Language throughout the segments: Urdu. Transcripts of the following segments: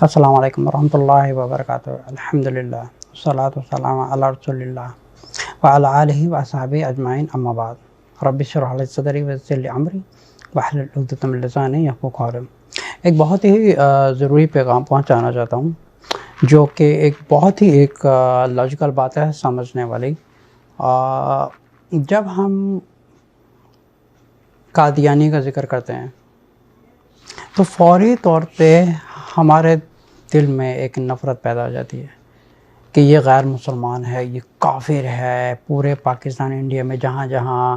السلام علیکم ورحمۃ اللہ وبرکاتہ۔ الحمدللہ والصلاۃ والسلام علی رسول اللہ وعلی آلہ وصحبہ اجمعین، اما بعد۔ رب اشرح لی صدری ویسر لی امری واحلل عقدۃ من لسانی یفقہوا قولی۔ ایک بہت ہی ضروری پیغام پہنچانا چاہتا ہوں، جو کہ ایک بہت ہی لاجیکل بات ہے سمجھنے والی۔ جب ہم قادیانی کا ذکر کرتے ہیں تو فوری طور پہ ہمارے دل میں ایک نفرت پیدا ہو جاتی ہے کہ یہ غیر مسلمان ہے، یہ کافر ہے۔ پورے پاکستان، انڈیا میں جہاں جہاں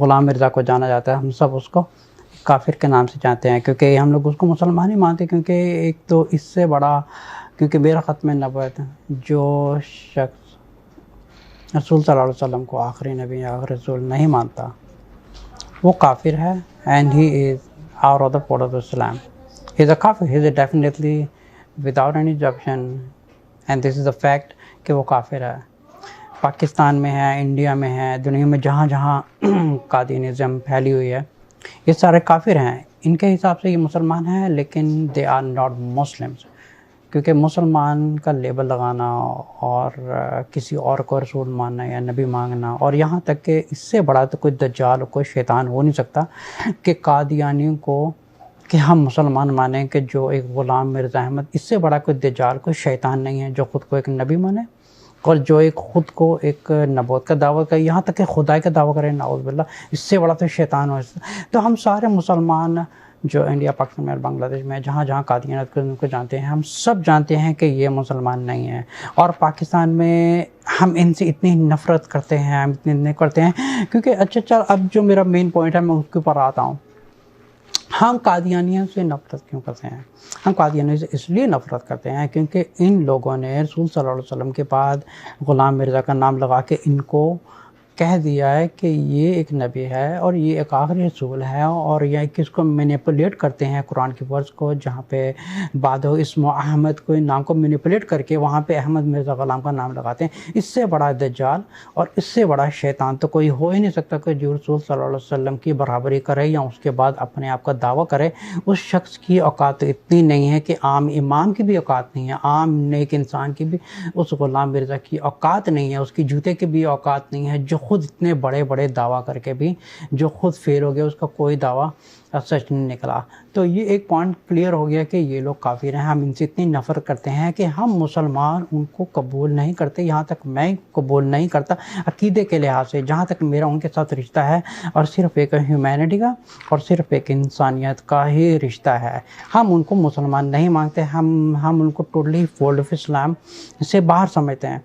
غلام مرزا کو جانا جاتا ہے، ہم سب اس کو کافر کے نام سے جانتے ہیں، کیونکہ ہم لوگ اس کو مسلمان ہی مانتے ہیں۔ کیونکہ ایک تو اس سے بڑا، کیونکہ میرا ختم نبوت جو شخص رسول صلی اللہ علیہ وسلم کو آخری نبی آخری رسول نہیں مانتا، وہ کافر ہے، and he is out of the port of Islam. He is a kafir. He is definitely without any option, and this is a fact کہ وہ کافر ہے۔ پاکستان میں ہے، انڈیا میں ہے، دنیا میں جہاں جہاں قادیانزم پھیلی ہوئی ہے، یہ سارے کافر ہیں۔ ان کے حساب سے یہ مسلمان ہیں، لیکن they are not Muslims، کیونکہ مسلمان کا لیبل لگانا اور کسی اور کو رسول ماننا یا نبی مانگنا، اور یہاں تک کہ اس سے بڑا تو کوئی دجال کوئی شیطان ہو نہیں سکتا کہ قادیانیوں کو کہ ہم مسلمان مانیں کہ جو ایک غلام مرزا احمد، اس سے بڑا کوئی دجال کوئی شیطان نہیں ہے جو خود کو ایک نبی مانے اور جو ایک خود کو ایک نبوت کا دعویٰ کرے، یہاں تک کہ خدائی کا دعویٰ کرے، نعوذ باللہ۔ اس سے بڑا تو شیطان ہو۔ تو ہم سارے مسلمان جو انڈیا، پاکستان میں اور بنگلہ دیش میں جہاں جہاں قادیانیت کو جانتے ہیں، ہم سب جانتے ہیں کہ یہ مسلمان نہیں ہیں۔ اور پاکستان میں ہم ان سے اتنی نفرت کرتے ہیں، ہم اتنے کرتے ہیں کیونکہ اچھا اب جو میرا مین پوائنٹ ہے میں اس کے اوپر آتا ہوں۔ ہم قادیانیوں سے نفرت کیوں کرتے ہیں؟ ہم قادیانیوں سے اس لیے نفرت کرتے ہیں کیونکہ ان لوگوں نے رسول صلی اللہ علیہ وسلم کے بعد غلام مرزا کا نام لگا کے ان کو کہہ دیا ہے کہ یہ ایک نبی ہے اور یہ ایک آخری رسول ہے، اور یہ کس کو مینیپولیٹ کرتے ہیں قرآن کی ورڈز کو، جہاں پہ بعد اسم احمد کو نام کو مینیپولیٹ کر کے وہاں پہ احمد مرزا غلام کا نام لگاتے ہیں۔ اس سے بڑا دجال اور اس سے بڑا شیطان تو کوئی ہو ہی نہیں سکتا کہ جو رسول صلی اللہ علیہ وسلم کی برابری کرے یا اس کے بعد اپنے آپ کا دعویٰ کرے۔ اس شخص کی اوقات تو اتنی نہیں ہے کہ عام امام کی بھی اوقات نہیں ہے، عام نیک انسان کی بھی اس غلام مرزا کی اوقات نہیں ہے، اس کی جوتے کی بھی اوقات نہیں ہے، جو خود اتنے بڑے بڑے دعویٰ کر کے بھی جو خود فیل ہو گیا، اس کا کوئی دعویٰ سچ نہیں نکلا۔ تو یہ ایک پوائنٹ کلیئر ہو گیا کہ یہ لوگ کافر ہیں۔ ہم ان سے اتنی نفرت کرتے ہیں کہ ہم مسلمان ان کو قبول نہیں کرتے، یہاں تک میں قبول نہیں کرتا عقیدے کے لحاظ سے، جہاں تک میرا ان کے ساتھ رشتہ ہے اور صرف ایک ہیومینٹی کا اور صرف ایک انسانیت کا ہی رشتہ ہے۔ ہم ان کو مسلمان نہیں مانگتے، ہم ان کو ٹوٹلی فولڈ آف اسلام سے باہر سمجھتے ہیں۔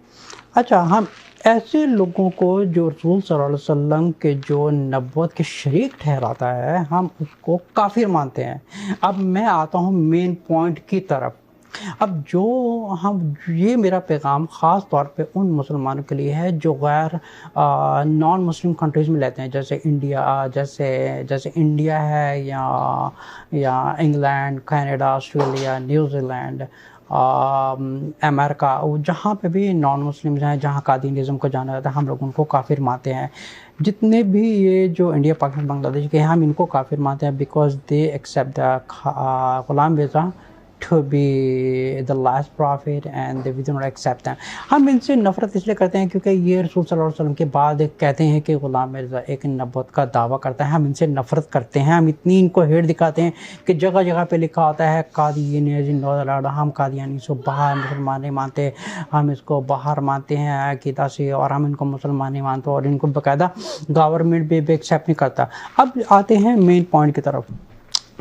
اچھا، ہم ایسے لوگوں کو جو رسول صلی اللہ علیہ وسلم کے جو نبوت کے شریک ٹھہراتا ہے، ہم اس کو کافر مانتے ہیں۔ اب میں آتا ہوں مین پوائنٹ کی طرف۔ اب یہ میرا پیغام خاص طور پہ ان مسلمانوں کے لیے ہے جو غیر نان مسلم کنٹریز میں لیتے ہیں، جیسے انڈیا، جیسے انڈیا ہے یا انگلینڈ، کینیڈا، آسٹریلیا، نیوزی لینڈ، امریکہ، جہاں پہ بھی نان مسلمز ہیں، جہاں قادیانزم کو جانا جاتا ہے، ہم لوگ ان کو کافر مانتے ہیں۔ جتنے بھی یہ جو انڈیا، پاکستان، بنگلہ دیش کے ہیں، ہم ان کو کافر مانتے ہیں because they accept Ghulam Mirza to be the last prophet and they will not accept them۔ ہم ان سے نفرت اس لیے کرتے ہیں کیونکہ یہ رسول صلی اللہ علیہ وسلم کے بعد کہتے ہیں کہ غلام مرزا ایک نبوت کا دعویٰ کرتا ہے۔ ہم ان سے نفرت کرتے ہیں، ہم اتنی ان کو ہیٹ دکھاتے ہیں کہ جگہ جگہ پہ لکھا ہوتا ہے ہم قادیانی سے باہر مسلمان نہیں مانتے، ہم اس کو باہر مانتے ہیں عقیدہ سے، اور ہم ان کو مسلمان نہیں مانتے، اور ان کو باقاعدہ گورنمنٹ بھی ایکسیپٹ نہیں کرتا۔ اب آتے ہیں مین پوائنٹ کی طرف۔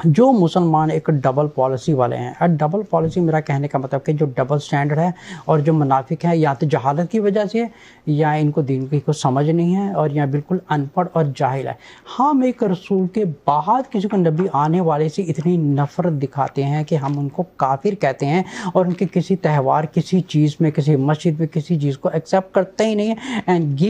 جو مسلمان ایک ڈبل پالیسی والے ہیں، ڈبل پالیسی میرا کہنے کا مطلب کہ جو ڈبل سٹینڈرڈ ہے، اور جو منافق ہیں یا تو جہالت کی وجہ سے یا ان کو دین کی کوئی سمجھ نہیں ہے، اور یا بالکل ان پڑھ اور جاہل ہے۔ ہم ایک رسول کے بعد کسی کو نبی آنے والے سے اتنی نفرت دکھاتے ہیں کہ ہم ان کو کافر کہتے ہیں، اور ان کے کسی تہوار، کسی چیز میں، کسی مسجد میں کسی چیز کو ایکسیپٹ کرتے ہی نہیں ہیں، and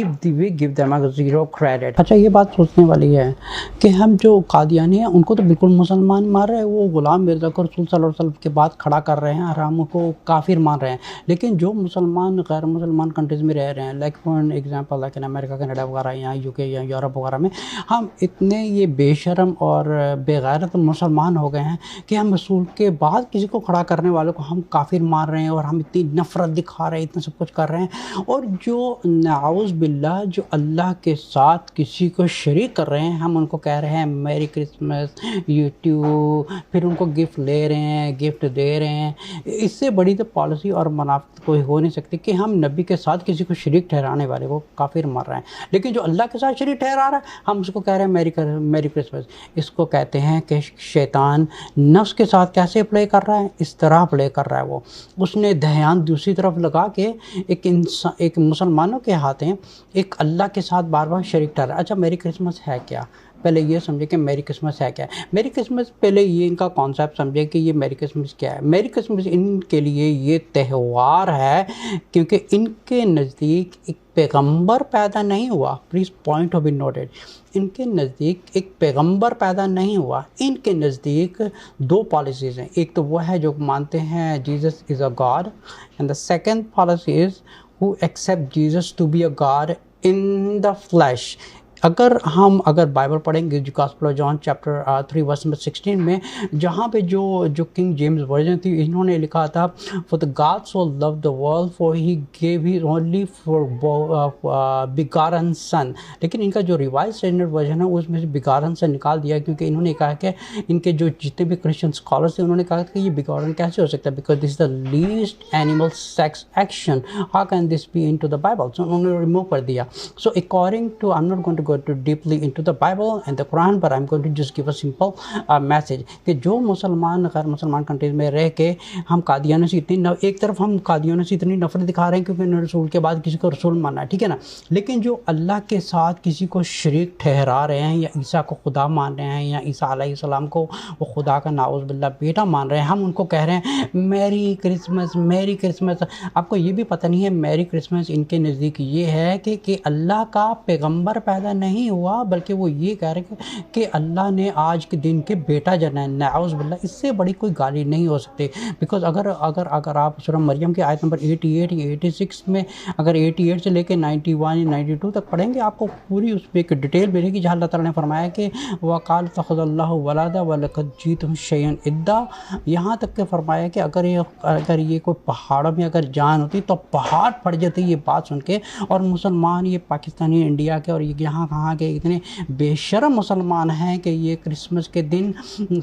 give them a zero credit۔ اچھا، یہ بات سوچنے والی ہے کہ ہم جو قادیانی ہیں ان کو تو بالکل مسلمان مسلمان مار رہے ہیں وہ غلام مرزا کو رسول صلی اللہ علیہ وسلم کے بعد کھڑا کر رہے ہیں اور ہم کو کافر مان رہے ہیں. لیکن جو مسلمان غیر مسلمان کنٹریز میں رہ رہے ہیں like for example like America Canada وغیرہ یا یو کے یا یورپ وغیرہ میں، ہم اتنے یہ بے شرم اور بے غیرت مسلمان ہو گئے ہیں کہ ہم رسول کے بعد کسی کو کھڑا کرنے والوں کو ہم کافر مان رہے ہیں اور ہم اتنی نفرت دکھا رہے ہیں، اتنا سب کچھ کر رہے ہیں. اور جو نعوذ باللہ جو اللہ کے ساتھ کسی کو شریک کر رہے ہیں، ہم ان کو کہہ رہے ہیں میری کرسمس یوٹیوب، پھر ان کو گفٹ لے رہے ہیں، گفٹ دے رہے ہیں. اس سے بڑی تو پالیسی اور منافقت کوئی ہو نہیں سکتی کہ ہم نبی کے ساتھ کسی کو شریک ٹھہرانے والے وہ کافر مر رہے ہیں. لیکن جو اللہ کے ساتھ شریک ٹھہرا رہا ہے ہم اس کو کہہ رہے ہیں میری کرسمس. اس کو کہتے ہیں کہ شیطان نفس کے ساتھ کیسے پلے کر رہا ہے، اس طرح پلے کر رہا ہے. وہ اس نے دھیان دوسری طرف لگا کے ایک مسلمانوں کے ہاتھیں ایک اللہ کے ساتھ بار بار شریک ٹھہرا. اچھا میری کرسمس ہے کیا؟ پہلے یہ سمجھے کہ میری کرسمس ہے کیا ہے. میری کرسمس پہلے یہ ان کا کانسیپٹ سمجھے کہ یہ میری کرسمس کیا ہے. میری کرسمس ان کے لیے یہ تہوار ہے کیونکہ ان کے نزدیک ایک پیغمبر پیدا نہیں ہوا. Please point to be noted. ان کے نزدیک ایک پیغمبر پیدا نہیں ہوا. ان کے نزدیک دو پالیسیز ہیں. ایک تو وہ ہے جو مانتے ہیں Jesus is a God, and the second policy is who accept Jesus to be a God in the flesh. اگر بائبل پڑھیں گے gospel of John chapter 3 verse number 16 میں، جہاں پہ جو کنگ جیمز ورژن تھی انہوں نے لکھا تھا for the God so loved the world for he gave his only begotten son. لیکن ان کا جو ریوائز اسٹینڈرڈ ورژن ہے اس میں سے begotten son نکال دیا کیونکہ انہوں نے کہا کہ ان کے جو جتنے بھی کرسچن اسکالرس تھے انہوں نے کہا کہ یہ begotten کیسے ہو سکتا ہے because this is the least animal sex action, how can this be into the Bible. So انہوں نے ریموو کر دیا. So according to I'm not going to go too deeply into the Bible and the Quran, but I'm going to just give a simple message کہ جو مسلمان غیر مسلمان کنٹریز میں رہ کے ہم قادیانوں سے ایک طرف ہم قادیانوں سے اتنی نفرت دکھا رہے ہیں کیونکہ انہوں نے رسول کے بعد کسی کو رسول ماننا ہے، ٹھیک ہے نا. لیکن جو اللہ کے ساتھ کسی کو شریک ٹھہرا رہے ہیں یا عیسیٰ کو خدا مان رہے ہیں یا عیسیٰ علیہ السلام کو وہ خدا کا نعوذ باللہ بیٹا مان رہے ہیں، ہم ان کو کہہ رہے ہیں میری کرسمس میری کرسمس. آپ کو یہ بھی پتہ نہیں ہے میری کرسمس ان کے نزدیک یہ ہے کہ اللہ کا پیغمبر پیدا نہیں ہوا بلکہ وہ یہ کہہ رہے ہیں کہ اللہ نے آج کے دن کے بیٹا جنا ہے. نعوذ باللہ اس سے بڑی کوئی گالی نہیں ہو سکتی. بیکاز اگر آپ سورہ مریم کی آیت نمبر 88 یا 86 میں اگر 88 سے لے کے 91 یا 92 تک پڑھیں گے آپ کو پوری اس پہ ایک ڈیٹیل ملے گی جہاں اللہ تعالیٰ نے فرمایا کہ وَقَالَ اتَّخَذَ اللَّهُ وَلَدًا وَلَقَدْ جِئْتُمْ شَيْئًا إِدًّا. یہاں تک کہ فرمایا کہ اگر یہ کوئی پہاڑوں میں اگر جان ہوتی تو پہاڑ پھٹ جاتے یہ بات سن کے. اور مسلمان یہ پاکستانی انڈیا کے اور یہاں کہاں کے اتنے بے شرم مسلمان ہیں کہ یہ کرسمس کے دن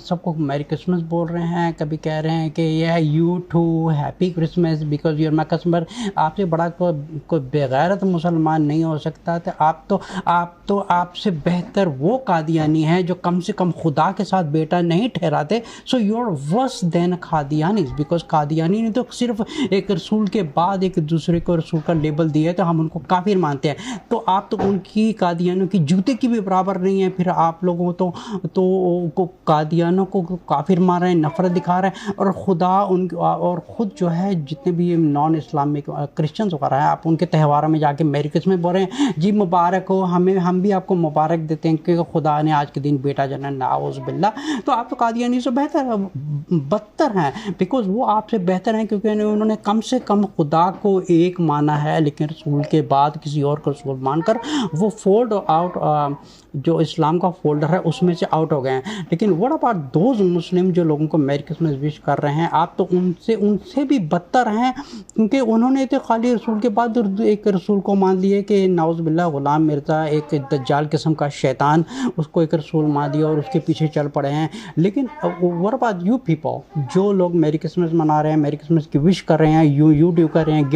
سب کو میری کرسمس بول رہے ہیں. کبھی کہہ رہے ہیں کہ یہ you to happy Christmas because you are my customer. آپ سے بڑا کوئی بغیرت مسلمان نہیں ہو سکتا. تو آپ سے بہتر وہ قادیانی ہیں جو کم سے کم خدا کے ساتھ بیٹا نہیں ٹھہراتے. So you are worse than Qadiani because Qadiani نے تو صرف ایک رسول کے بعد ایک دوسرے کو رسول کا لیبل دیا ہے تو ہم ان کو کافر مانتے ہیں. تو آپ تو ان کی قادیانیوں کی جوتے کی بھی برابر نہیں ہے. پھر آپ لوگوں تو قادیانوں کو کافر مار رہے ہیں، نفرت دکھا رہے ہیں. اور خدا اور خود جو ہے جتنے بھی نان اسلامک کرسچنز وغیرہ ہیں آپ ان کے تہواروں میں جا کے میری کرسمس بول رہے ہیں جی مبارک ہو. ہم بھی آپ کو مبارک دیتے ہیں کہ خدا نے آج کے دن بیٹا جنا نعوذ باللہ. تو آپ تو قادیانی سے بدتر ہیں بیکاز وہ آپ سے بہتر ہیں کیونکہ انہوں نے کم سے کم خدا کو ایک مانا ہے لیکن رسول کے بعد کسی اور کو رسول مان کر وہ فولڈ آؤٹ جو اسلام کا فولڈر ہے اس میں سے آؤٹ ہو گئے ہیں. لیکن what about those مسلم جو لوگوں کو میری کرسمس وش کر رہے ہیں آپ تو ان سے بھی بدتر ہیں کیونکہ انہوں نے تو خالی رسول کے بعد ایک رسول کو مان لیے کہ نعوذ باللہ غلام مرزا ایک دجال قسم کا شیطان اس کو ایک رسول مان دیا اور اس کے پیچھے چل پڑے ہیں. لیکن what about you people جو لوگ میری کرسمس منا رہے ہیں میری کرسمس کی وش کر رہے ہیں یوٹیوب کر رہے ہیں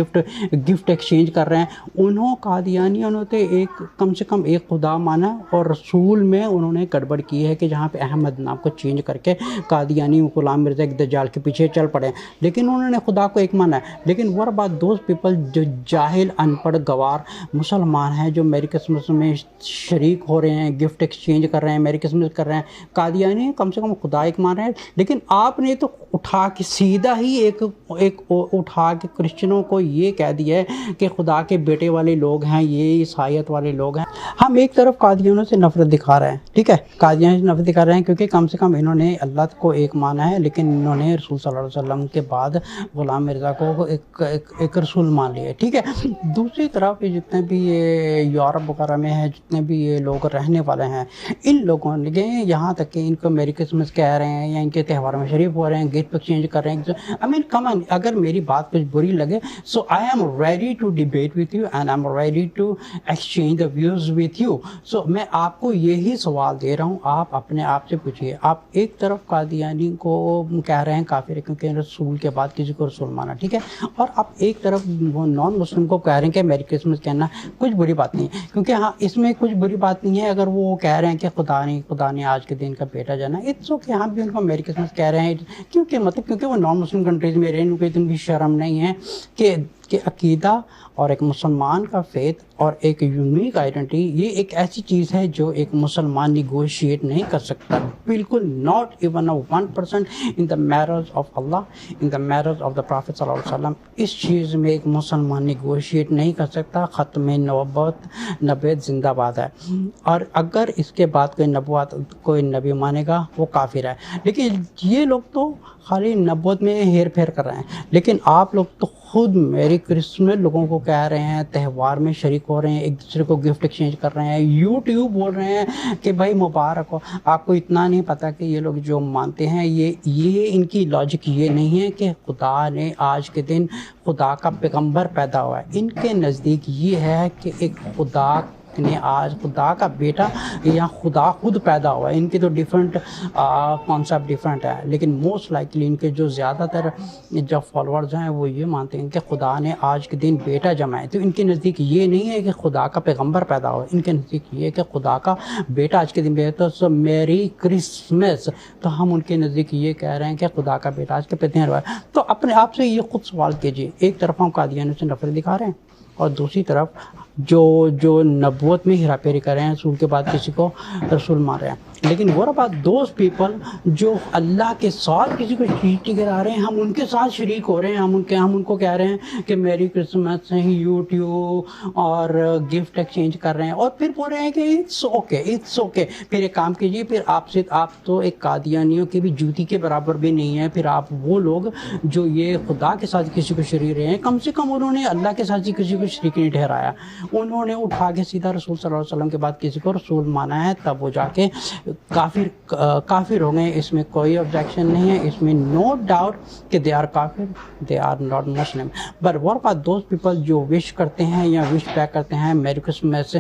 گفٹ ایکسچینج کر رہے ہیں انہوں قادیانیوں نے ایک کم سے کم ایک خدا مانا اور رسول میں انہوں نے گڑبڑ کی ہے کہ جہاں پہ احمد نام کو چینج کر کے قادیانی غلام مرزا ایک دجال کے پیچھے چل پڑے لیکن انہوں نے خدا کو ایک مانا ہے. لیکن what about those people جو جاہل ان پڑھ گوار مسلمان ہیں جو میری کرسمس میں شریک ہو رہے ہیں گفٹ ایکسچینج کر رہے ہیں میری کرسمس کر رہے ہیں. قادیانی کم سے کم خدا ایک مان رہے ہیں لیکن آپ نے تو اٹھا کے سیدھا ہی ایک اٹھا کے کرسچنوں کو یہ کہہ دیا ہے کہ خدا کے بیٹے والے لوگ ہیں یہ عیسائیت والے لوگ ہیں. ہم ایک طرف قادیانیوں سے نفرت دکھا رہے ہیں، ٹھیک ہے، قادیانیوں سے نفرت دکھا رہے ہیں کیونکہ کم سے کم انہوں نے اللہ کو ایک مانا ہے، لیکن انہوں نے رسول صلی اللہ علیہ وسلم کے بعد غلام مرزا کو ایک رسول مان لیا ہے، ٹھیک ہے۔ دوسری طرف جتنے بھی یہ یورپ وغیرہ میں ہیں، جتنے بھی یہ لوگ رہنے والے ہیں، ان لوگوں نے یہاں تک کہ ان کو میری کرسمس کہہ رہے ہیں یا ان کے تہوار میں شریف ہو رہے ہیں، گفٹ ایکسچینج کر رہے ہیں۔ I mean come on، اگر میری بات کچھ بری لگے so I am ready to debate with you and I'm ready to exchange the views with you۔ so میں آپ کو یہی سوال دے رہا ہوں، آپ اپنے آپ سے پوچھئے، آپ ایک طرف قادیانی کو کہہ رہے ہیں کافر ہے کیونکہ رسول کے بعد کسی کو رسول مانا، ٹھیک ہے، اور آپ ایک طرف وہ نان مسلم کو کہہ رہے ہیں کہ میری کرسمس کہنا کچھ بری بات نہیں ہے، کیونکہ ہاں اس میں کچھ بری بات نہیں ہے اگر وہ کہہ رہے ہیں کہ خدا نے آج کے دن کا بیٹا جانا، اٹس اوکے، ہم بھی ان کو میری کرسمس کہہ رہے ہیں کیونکہ وہ نان مسلم کنٹریز میں رہے، ان کو اتنی بھی شرم نہیں ہے کہ عقیدہ اور ایک مسلمان کا فیتھ اور ایک یونیک آئیڈینٹی، یہ ایک ایسی چیز ہے جو ایک مسلمان نیگوشیٹ نہیں کر سکتا، بالکل not even 1% in the mirrors of Allah, in the mirrors of the prophet صلی اللہ علیہ وسلم، اس چیز میں ایک مسلمان نیگوشیٹ نہیں کر سکتا۔ ختم نبوت زندہ باد ہے، اور اگر اس کے بعد کوئی نبی مانے گا وہ کافر ہے۔ لیکن یہ لوگ تو خالی نبوت میں ہیر پھیر کر رہے ہیں، لیکن آپ لوگ تو خود میری کرسمس لوگوں کو کہہ رہے ہیں، تہوار میں شریک ہو رہے ہیں، ایک دوسرے کو گفٹ ایکسچینج کر رہے ہیں، یوٹیوب بول رہے ہیں کہ بھائی مبارک ہو۔ آپ کو اتنا نہیں پتا کہ یہ لوگ جو مانتے ہیں یہ ان کی لاجک یہ نہیں ہے کہ خدا نے آج کے دن خدا کا پیغمبر پیدا ہوا ہے، ان کے نزدیک یہ ہے کہ ایک خدا نے آج خدا کا بیٹا یا خدا خود پیدا ہوا ہے۔ ان کے تو ڈیفرنٹ کانسیپٹ ڈیفرنٹ ہے، لیکن موسٹ لائکلی ان کے جو زیادہ تر جو فالوورز ہیں وہ یہ مانتے ہیں کہ خدا نے آج کے دن بیٹا جمع ہے۔ تو ان کے نزدیک یہ نہیں ہے کہ خدا کا پیغمبر پیدا ہوا ہے، ان کے نزدیک یہ ہے کہ خدا کا بیٹا آج کے دن بیٹا، تو سو میری کرسمس، تو ہم ان کے نزدیک یہ کہہ رہے ہیں کہ خدا کا بیٹا آج کے دن ہوا ہے۔ تو اپنے آپ سے یہ خود سوال کیجیے، ایک طرف ہم قادیانیوں سے نفرت دکھا رہے ہیں اور دوسری طرف جو نبوت میں ہیرا پھیری کر رہے ہیں، رسول کے بعد کسی کو رسول مان رہے ہیں۔ لیکن what about those people جو اللہ کے ساتھ کسی کو شریک کرا رہے ہیں، ہم ان کے ساتھ شریک ہو رہے ہیں، ہم ان کو کہہ رہے ہیں کہ میری کرسمس سے یوٹیوب اور گفٹ ایکسچینج کر رہے ہیں، اور پھر بول رہے ہیں کہ اٹس اوکے۔ پھر ایک کام کیجیے، پھر آپ تو ایک قادیانیوں کی بھی جوتی کے برابر بھی نہیں ہے، پھر آپ وہ لوگ جو یہ خدا کے ساتھ کسی کو شریک رہے ہیں، کم سے کم انہوں نے اللہ کے ساتھ کسی کو شریک نہیں ٹھہرایا، انہوں نے اٹھا کے سیدھا رسول صلی اللہ علیہ وسلم کے بعد کسی کو رسول مانا ہے، تب وہ جا کے کافر ہو گئے۔ اس میں کوئی آبجیکشن نہیں ہے، اس میں نو ڈاؤٹ کہ دے آر کافر، they are not Muslim. But what about those people جو وش کرتے ہیں یا وش بیک کرتے ہیں میری کرسمس،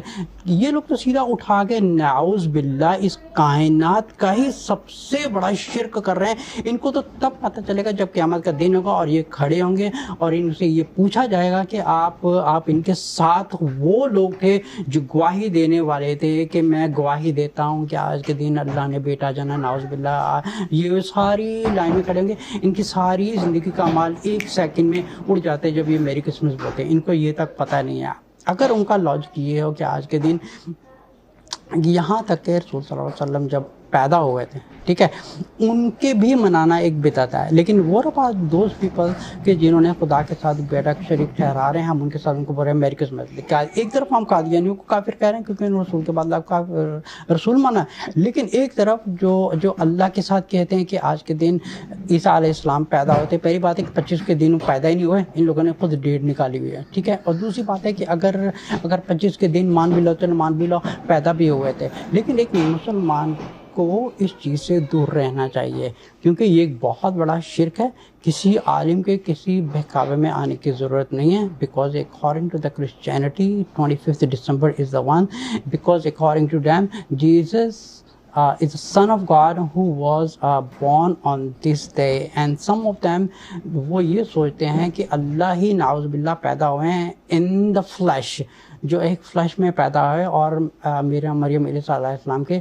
یہ لوگ تو سیدھا اٹھا کے نعوذ باللہ اس کائنات کا ہی سب سے بڑا شرک کر رہے ہیں۔ ان کو تو تب پتہ چلے گا جب قیامت کا دن ہوگا اور یہ کھڑے ہوں گے اور ان سے یہ پوچھا جائے گا کہ آپ ان کے ساتھ وہ لوگ تھے جو گواہی دینے والے تھے کہ میں گواہی دیتا ہوں کہ آج کے دن اللہ نے بیٹا جانا، نعوذ باللہ۔ یہ ساری لائن میں کھڑے ہوں گے، ان کی ساری زندگی کا مال ایک سیکنڈ میں اڑ جاتے جب یہ میری کرسمس بولتے ہیں، ان کو یہ تک پتہ نہیں ہے۔ اگر ان کا لاجک یہ ہو کہ آج کے دن یہاں تک کہ رسول صلی اللہ علیہ وسلم جب پیدا ہوئے تھے، ٹھیک ہے، ان کے بھی منانا ایک بدعت ہے، لیکن وہ دوز پیپل کہ جنہوں نے خدا کے ساتھ بیٹا شریک ٹھہرا رہے ہیں، ہم ان کے ساتھ ان کو بول رہے ہیں میری کرسمس۔ ایک طرف ہم قادیانیوں کو کافر کہہ رہے ہیں کیونکہ انہوں نے رسول کے بعد رسول مانا ہے، لیکن ایک طرف جو اللہ کے ساتھ کہتے ہیں کہ آج کے دن عیسیٰ علیہ السلام پیدا ہوتے، پہلی بات ہے کہ 25 کے دن پیدا ہی نہیں ہوئے، ان لوگوں نے خود ڈیٹ نکالی ہوئی ہے، ٹھیک ہے، اور دوسری بات ہے کہ اگر 25 کے دن مان بھی لو تو مان بھی لو پیدا بھی ہوئے تھے، لیکن ایک مسلمان کو اس چیز سے دور رہنا چاہیے کیونکہ یہ ایک بہت بڑا شرک ہے۔ کسی عالم کے کسی بہکاوے میں آنے کی ضرورت نہیں ہے، because according to the Christianity 25th December is the one, because according to them Jesus is the son of God who was born on this day, and some of them وہ یہ سوچتے ہیں کہ اللہ ہی نعوذ باللہ پیدا ہوئے ہیں in the flesh، جو ایک فلیش میں پیدا ہوئے اور مریم علیہ السلام کے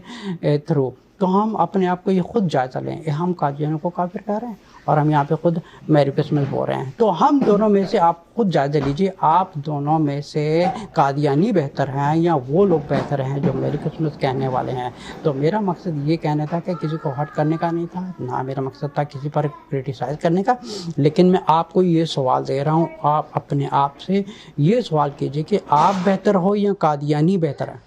تھرو۔ تو ہم اپنے آپ کو یہ خود جائزہ لیں، ہم قادیانیوں کو کافر کہہ رہے ہیں اور ہم یہاں پہ خود میری کرسمس بول رہے ہیں، تو ہم دونوں میں سے آپ خود جائزہ لیجئے، آپ دونوں میں سے قادیانی بہتر ہیں یا وہ لوگ بہتر ہیں جو میری کرسمس کہنے والے ہیں۔ تو میرا مقصد یہ کہنا تھا کہ کسی کو ہرٹ کرنے کا نہیں تھا، نہ میرا مقصد تھا کسی پر کرٹیسائز کرنے کا، لیکن میں آپ کو یہ سوال دے رہا ہوں، آپ اپنے آپ سے یہ سوال کیجئے کہ آپ بہتر ہو یا قادیانی بہتر ہے۔